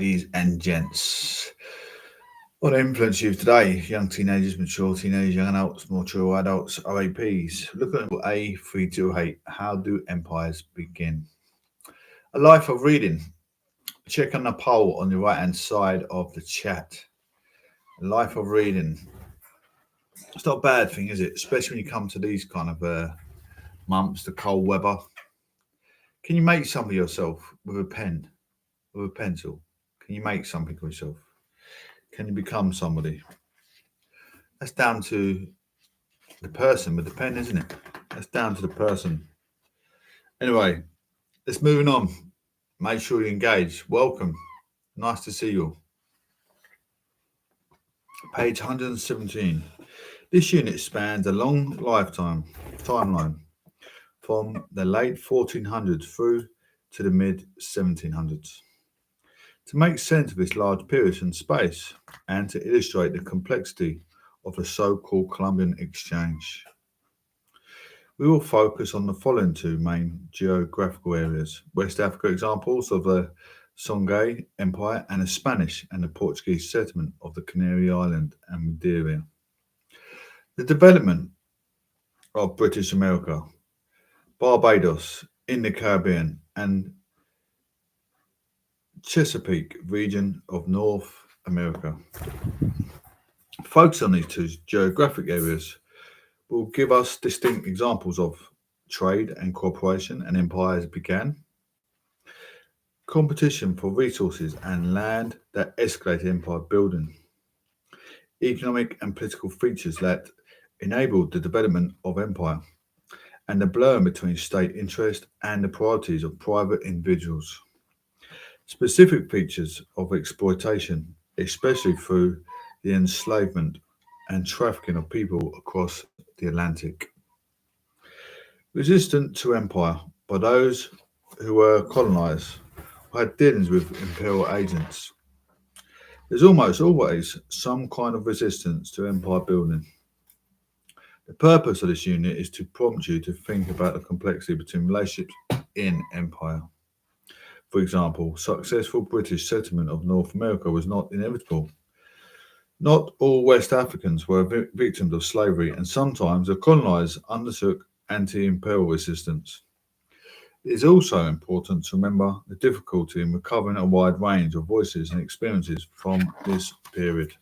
Ladies and gents, what influence youth today? Young teenagers, mature teenagers, young adults, mature adults, OAPs. Look at A328. How do empires begin? A life of reading. Check on the poll on the right hand side of the chat. A life of reading. It's not a bad thing, is it? Especially when you come to these kind of months, the cold weather. Can you make something yourself with a pen, with a pencil? Can you make something of yourself? Can you become somebody? That's down to the person with the pen, isn't it? That's down to the person. Anyway, let's moving on. Make sure you engage. Welcome. Nice to see you. Page 117. This unit spans a long lifetime timeline from the late 1400s through to the mid 1700s. To make sense of this large period in space and to illustrate the complexity of the so-called Columbian Exchange, we will focus on the following two main geographical areas: West Africa examples of the Songhai Empire and the Spanish and the Portuguese settlement of the Canary Island and Madeira. The development of British America, Barbados in the Caribbean, and Chesapeake region of North America. Focus on these two geographic areas will give us distinct examples of trade and cooperation and empires began, competition for resources and land that escalated empire building, economic and political features that enabled the development of empire, and the blurring between state interest and the priorities of private individuals. Specific features of exploitation, especially through the enslavement and trafficking of people across the Atlantic. Resistant to empire by those who were colonized or had dealings with imperial agents. There's almost always some kind of resistance to empire building. The purpose of this unit is to prompt you to think about the complexity between relationships in empire. For example, successful British settlement of North America was not inevitable. Not all West Africans were victims of slavery, and sometimes the colonized undertook anti imperial resistance. It is also important to remember the difficulty in recovering a wide range of voices and experiences from this period.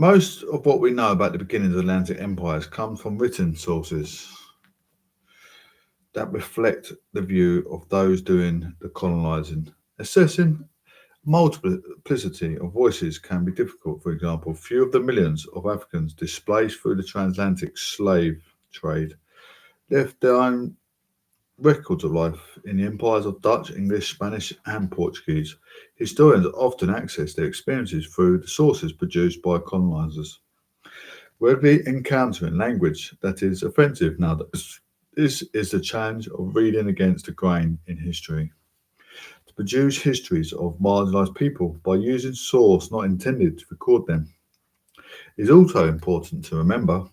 Most of what we know about the beginnings of Atlantic empires comes from written sources that reflect the view of those doing the colonizing. Assessing multiplicity of voices can be difficult. For example, few of the millions of Africans displaced through the transatlantic slave trade left their own records of life in the empires of Dutch, English, Spanish, and Portuguese. Historians often access their experiences through the sources produced by colonizers, regularly encountering language that is offensive nowadays. This is the challenge of reading against the grain in history. To produce histories of marginalised people by using source not intended to record them. It is also important to remember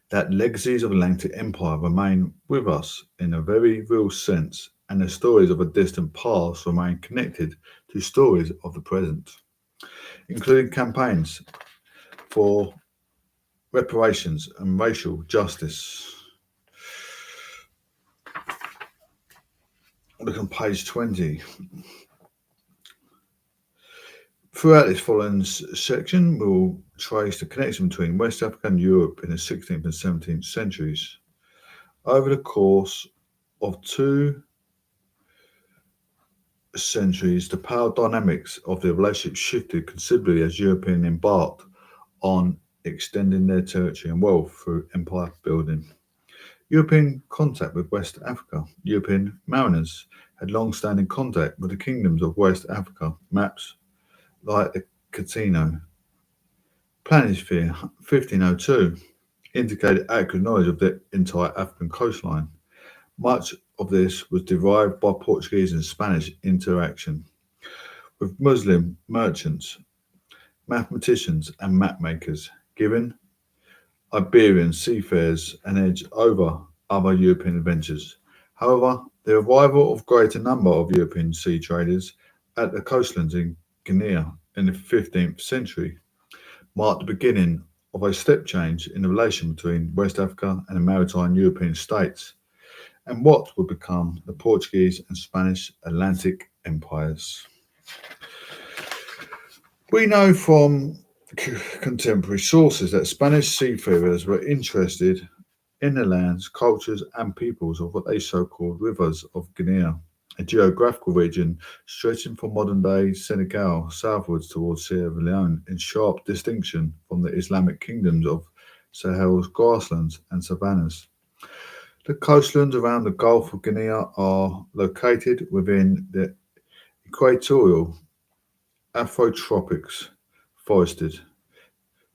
that legacies of Atlantic Empire remain with us in a very real sense, and the stories of a distant past remain connected to stories of the present, including campaigns for reparations and racial justice. Look on page 20. Throughout this following section, we'll trace the connection between West Africa and Europe in the 16th and 17th centuries. Over the course of 2 centuries, the power dynamics of the relationship shifted considerably as Europeans embarked on extending their territory and wealth through empire building. European contact with West Africa. European mariners had long-standing contact with the kingdoms of West Africa. Maps like the Catino Planisphere 1502 indicated accurate knowledge of the entire African coastline. Much of this was derived by Portuguese and Spanish interaction with Muslim merchants, mathematicians, and map makers, giving Iberian seafarers an edge over other European adventures. However, the arrival of greater number of European sea traders at the coastlands in Guinea in the 15th century marked the beginning of a step change in the relation between West Africa and the maritime European states, and what would become the Portuguese and Spanish Atlantic empires. We know from contemporary sources that Spanish seafarers were interested in the lands, cultures, and peoples of what they so called rivers of Guinea, a geographical region stretching from modern day Senegal southwards towards Sierra Leone, in sharp distinction from the Islamic kingdoms of Sahel's grasslands and savannas. The coastlands around the Gulf of Guinea are located within the equatorial Afrotropics forested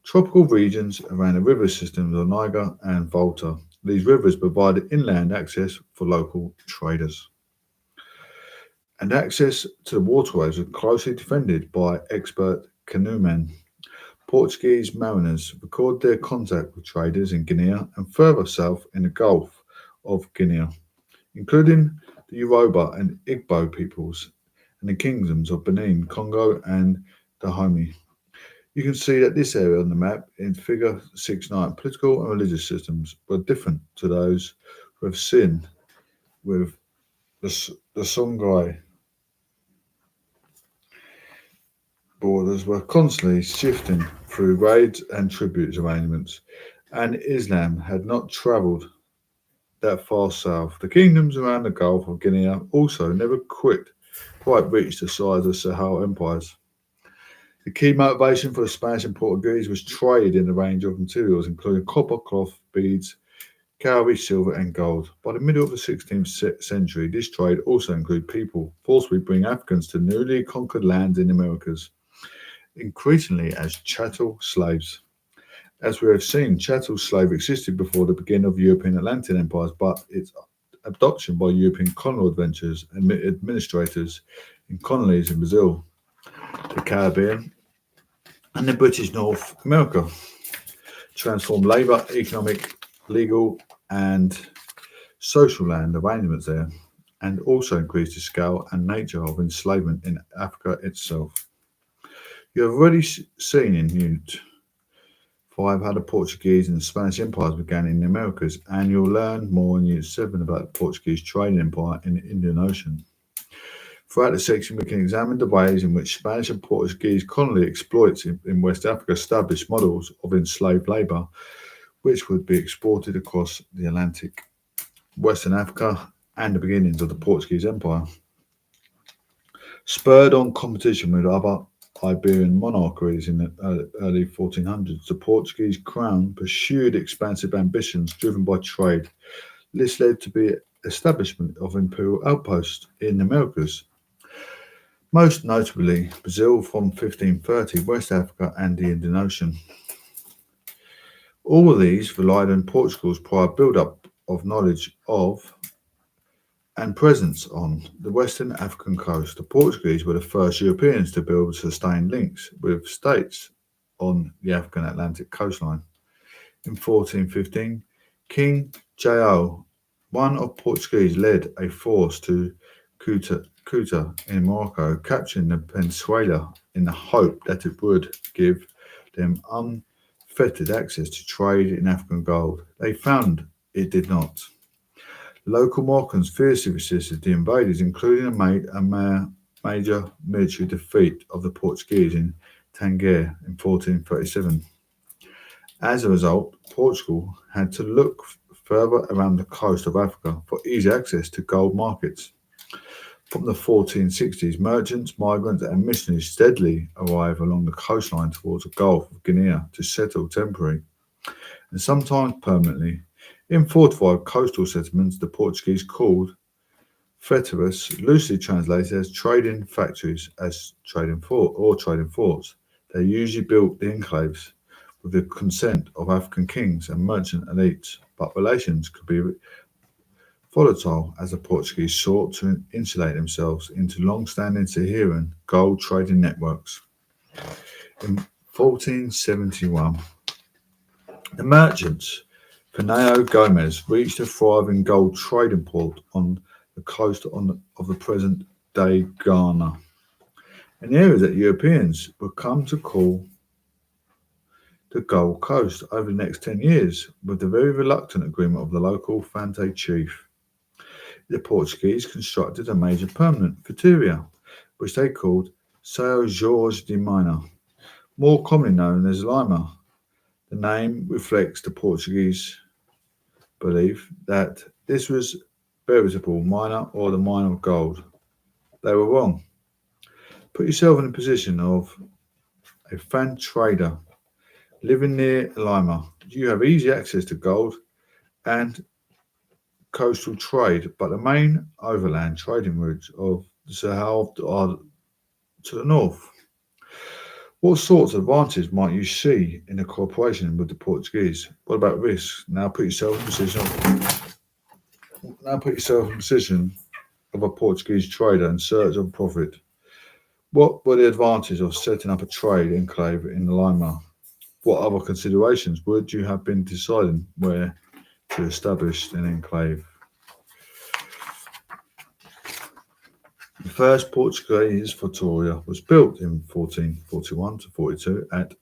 tropical regions around the river systems of Niger and Volta. These rivers provided inland access for local traders, and access to the waterways was closely defended by expert canoemen. Portuguese mariners record their contact with traders in Guinea and further south in the Gulf of Guinea, including the Yoruba and Igbo peoples and the kingdoms of Benin, Congo, and Dahomey. You can see that this area on the map in Figure 6.9 political and religious systems were different to those we've seen with the Songhai borders were constantly shifting through raids and tribute arrangements, and Islam had not travelled that far south. The kingdoms around the Gulf of Guinea also never quite reached the size of Sahel empires. The key motivation for the Spanish and Portuguese was trade in a range of materials, including copper, cloth, beads, cowrie, silver, and gold. By the middle of the 16th century, this trade also included people, forcibly bringing Africans to newly conquered lands in the Americas, increasingly as chattel slaves. As we have seen, chattel slave existed before the beginning of European Atlantic empires, but its adoption by European colonial adventurers and administrators in colonies in Brazil, the Caribbean, and the British North America transformed labour, economic, legal, and social land arrangements there, and also increased the scale and nature of enslavement in Africa itself. You have already seen in Unit 5 how the Portuguese and the Spanish empires began in the Americas, and you'll learn more in Unit 7 about the Portuguese trading empire in the Indian Ocean. Throughout the section, we can examine the ways in which Spanish and Portuguese colony exploits in West Africa established models of enslaved labour, which would be exported across the Atlantic, Western Africa, and the beginnings of the Portuguese Empire. Spurred on competition with other Iberian monarchies in the early 1400s, the Portuguese crown pursued expansive ambitions driven by trade. This led to the establishment of imperial outposts in the Americas, most notably Brazil from 1530, West Africa, and the Indian Ocean. All of these relied on Portugal's prior build-up of knowledge of and presence on the western African coast. The Portuguese were the first Europeans to build sustained links with states on the African Atlantic coastline. In 1415, King João I of Portuguese led a force to Ceuta in Morocco, capturing the peninsula in the hope that it would give them unfettered access to trade in African gold. They found it did not. Local Moroccans fiercely resisted the invaders, including a major military defeat of the Portuguese in Tangier in 1437. As a result, Portugal had to look further around the coast of Africa for easy access to gold markets. From the 1460s, merchants, migrants, and missionaries steadily arrived along the coastline towards the Gulf of Guinea to settle temporarily and sometimes permanently in fortified coastal settlements the Portuguese called feteras, loosely translated as trading factories, as trading forts. They usually built the enclaves with the consent of African kings and merchant elites, but relations could be volatile as the Portuguese sought to insulate themselves into long-standing Saharan gold trading networks. In 1471, the merchants Fernando Gomez reached a thriving gold trading port on the coast of the present-day Ghana, an area that Europeans would come to call the Gold Coast over the next 10 years, with the very reluctant agreement of the local Fante chief. The Portuguese constructed a major permanent flotilla, which they called São Jorge de Mina, more commonly known as Lima. The name reflects the Portuguese belief that this was veritable mine or the mine of gold. They were wrong. Put yourself in the position of a fan trader living near Lima. You have easy access to gold and coastal trade, but the main overland trading routes of the Sahel are to the north. What sorts of advantages might you see in a cooperation with the Portuguese? What about risks? Now put yourself in the position of a Portuguese trader in search of profit. What were the advantages of setting up a trade enclave in Lima? What other considerations would you have been deciding where to establish an enclave? The first Portuguese flotilla was built in 1441 to 42 at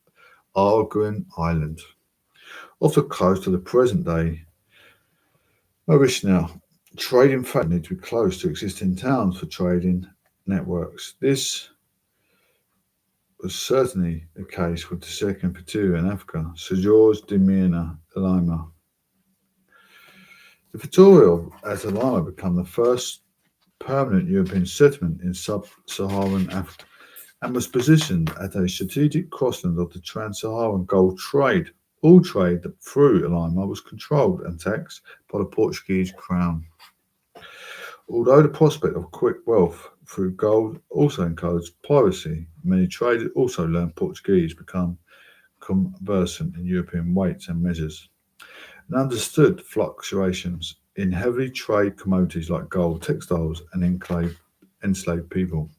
Arguin Island, off the coast of the present-day Mauritius. Trading factories need to be close to existing towns for trading networks. This was certainly the case with the second flotilla in Africa, Sir George de Mina Lima. The flotilla at Lima became the first permanent European settlement in sub-Saharan Africa and was positioned at a strategic crossland of the trans-Saharan gold trade. All trade through Lima was controlled and taxed by the Portuguese crown. Although the prospect of quick wealth through gold also encouraged piracy, many traders also learned Portuguese, become conversant in European weights and measures, and understood fluctuations in heavily traded commodities like gold, textiles, and enslaved people.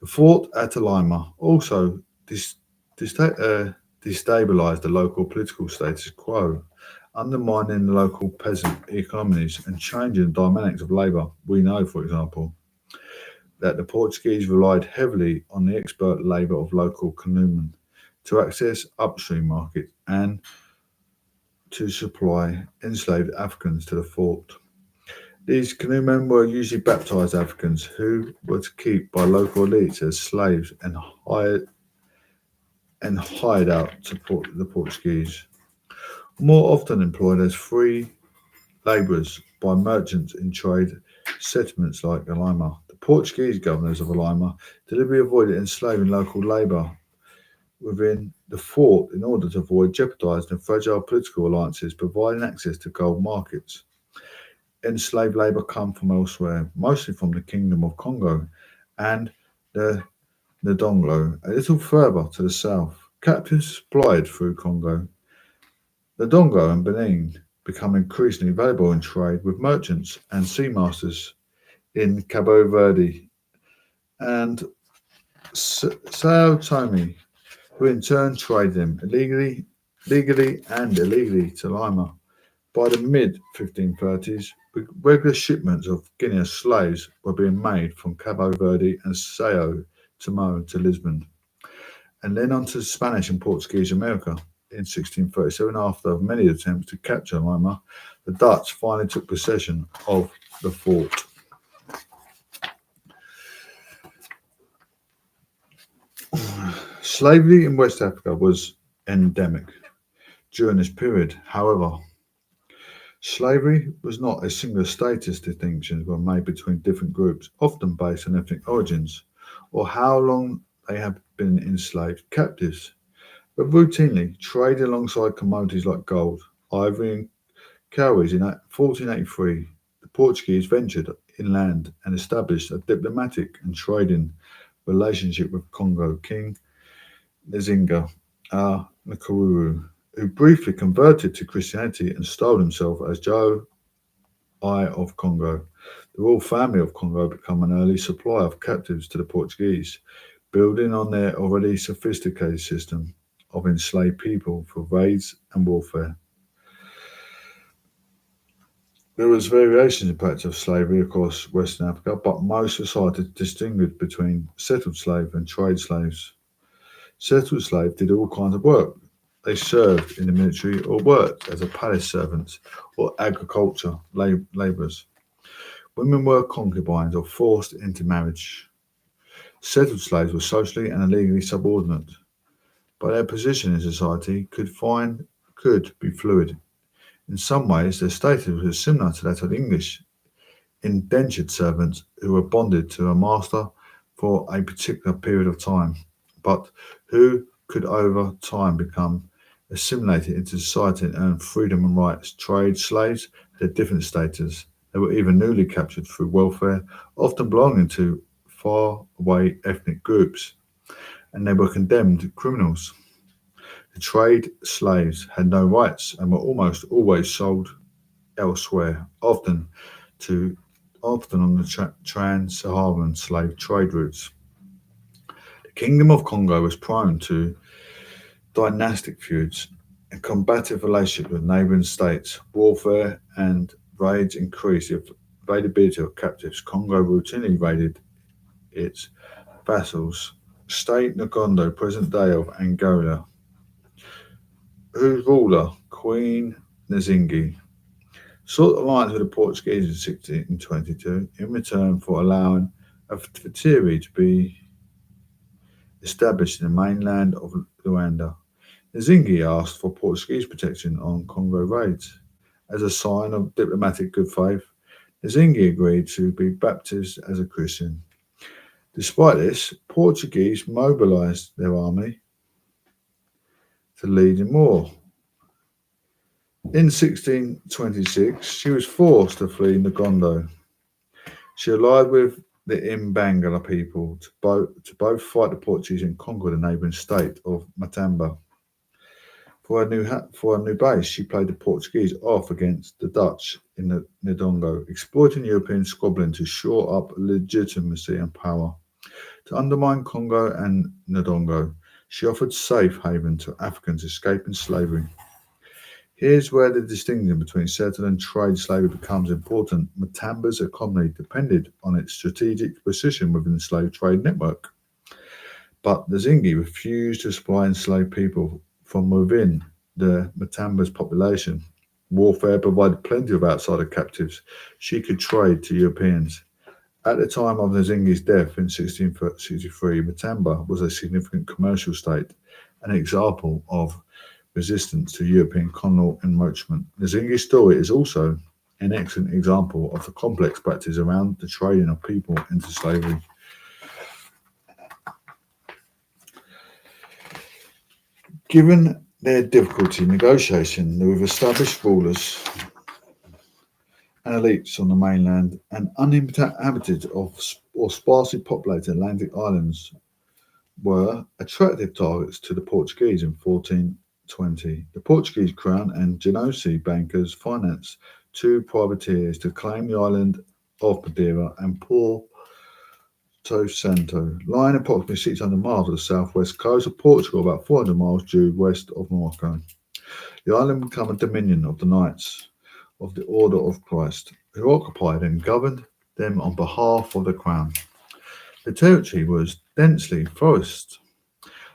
The fort at Lima also destabilized the local political status quo, undermining the local peasant economies and changing the dynamics of labour. We know, for example, that the Portuguese relied heavily on the expert labour of local canoemen to access upstream markets and to supply enslaved Africans to the fort. These canoemen were usually baptized Africans who were to keep by local elites as slaves and hired out to the Portuguese, more often employed as free labourers by merchants in trade settlements like Lima. The Portuguese governors of Lima deliberately avoided enslaving local labour within the fort in order to avoid jeopardising fragile political alliances, providing access to gold markets. Enslaved labour come from elsewhere, mostly from the Kingdom of Congo and the Ndongo, a little further to the south. Captives supplied through Congo, Ndongo and Benin become increasingly valuable in trade with merchants and sea masters in Cabo Verde and Sao Tome, who in turn trade them legally and illegally to Lima. By the mid-1530s, regular shipments of Guinean slaves were being made from Cabo Verde and Sao Tome to Lisbon, and then on to Spanish and Portuguese America. In 1637, after many attempts to capture Lima, the Dutch finally took possession of the fort. Slavery in West Africa was endemic during this period. However, slavery was not a single status. Distinctions were made between different groups, often based on ethnic origins or how long they had been enslaved captives, but routinely traded alongside commodities like gold, ivory, and cowries. In 1483, the Portuguese ventured inland and established a diplomatic and trading relationship with Congo King Nzinga Nkururu, who briefly converted to Christianity and styled himself as Joe I of Congo. The royal family of Congo became an early supplier of captives to the Portuguese, building on their already sophisticated system of enslaved people for raids and warfare. There was variations in practice of slavery across Western Africa, but most societies distinguished between settled slave and trade slaves. Settled slaves did all kinds of work. They served in the military or worked as a palace servants or agriculture labourers. Women were concubines or forced into marriage. Settled slaves were socially and legally subordinate, but their position in society could be fluid. In some ways, their status was similar to that of English indentured servants who were bonded to a master for a particular period of time, but who could over time become assimilated into society and earn freedom and rights. Trade slaves had a different status. They were either newly captured through welfare, often belonging to far away ethnic groups, and they were condemned criminals. The trade slaves had no rights and were almost always sold elsewhere, to often on the trans-Saharan slave trade routes. The Kingdom of Congo was prone to dynastic feuds and combative relationships with neighbouring states. Warfare and raids increased the availability of captives. Congo routinely raided its vassals. State Ngondo, present day of Angola, whose ruler, Queen Nzingi, sought alliance with the Portuguese in 1622 in return for allowing a factory to be established in the mainland of Luanda. Nzingi asked for Portuguese protection on Congo raids. As a sign of diplomatic good faith, Nzingi agreed to be baptized as a Christian. Despite this, Portuguese mobilized their army to lead in war. In 1626, she was forced to flee Ngondo. She allied with the Imbangala people to both fight the Portuguese and conquer the neighbouring state of Matamba. For a new base, she played the Portuguese off against the Dutch in the Ndongo, exploiting European squabbling to shore up legitimacy and power. To undermine Congo and Ndongo, she offered safe haven to Africans escaping slavery. Here's where the distinction between settled and trade slavery becomes important. Matamba's economy depended on its strategic position within the slave trade network. But the Zingi refused to supply enslaved people from within the Matamba's population. Warfare provided plenty of outsider captives she could trade to Europeans. At the time of Nzingi's death in 1663, Matamba was a significant commercial state, an example of resistance to European colonial encroachment. Nzingi's story is also an excellent example of the complex practice around the trading of people into slavery. Given their difficulty in negotiation with established rulers and elites on the mainland and uninhabited or sparsely populated Atlantic islands were attractive targets to the Portuguese in 1420. The Portuguese crown and Genoese bankers financed two privateers to claim the island of Madeira and Porto Santo, lying approximately 600 miles of the southwest coast of Portugal, about 400 miles due west of Morocco. The island became a dominion of the Knights of the Order of Christ, who occupied and governed them on behalf of the crown. The territory was densely forested.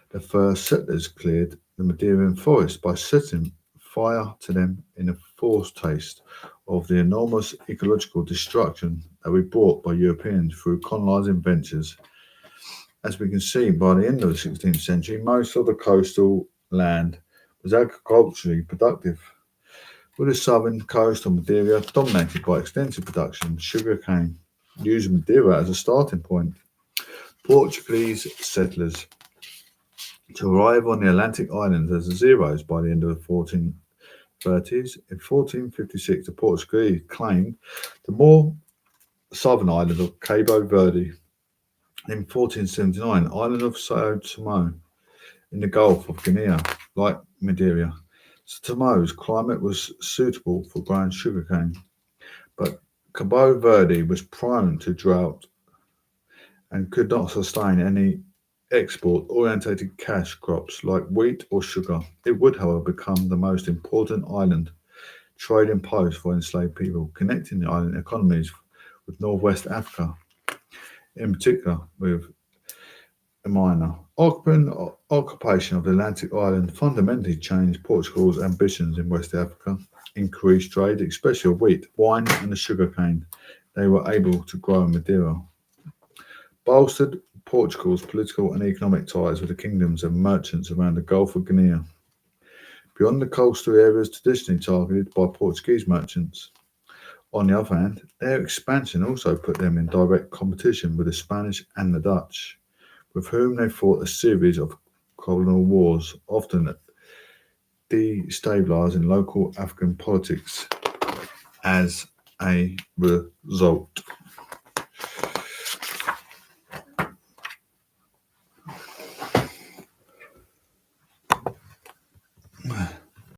The first settlers cleared the Madeiran forest by setting fire to them in a foretaste of the enormous ecological destruction that was brought by Europeans through colonizing ventures. As we can see, by the end of the 16th century, most of the coastal land was agriculturally productive, with the southern coast of Madeira dominated by extensive production of sugarcane, using Madeira as a starting point. Portuguese settlers to arrive on the Atlantic islands as the Zeros by the end of the 1430s. In 1456, the Portuguese claimed the more southern island of Cabo Verde. In 1479, the island of Sao Tomé in the Gulf of Guinea, like Madeira. Tomo's climate was suitable for growing sugarcane, but Cabo Verde was prone to drought and could not sustain any export-oriented cash crops like wheat or sugar. It would, however, become the most important island trading posts for enslaved people, connecting the island economies with Northwest Africa, in particular with a minor. Occupation of the Atlantic island fundamentally changed Portugal's ambitions in West Africa, increased trade, especially of wheat, wine, and the sugarcane they were able to grow in Madeira, bolstered Portugal's political and economic ties with the kingdoms and merchants around the Gulf of Guinea, beyond the coastal areas traditionally targeted by Portuguese merchants. On the other hand, their expansion also put them in direct competition with the Spanish and the Dutch, with whom they fought a series of colonial wars, often destabilising local African politics as a result.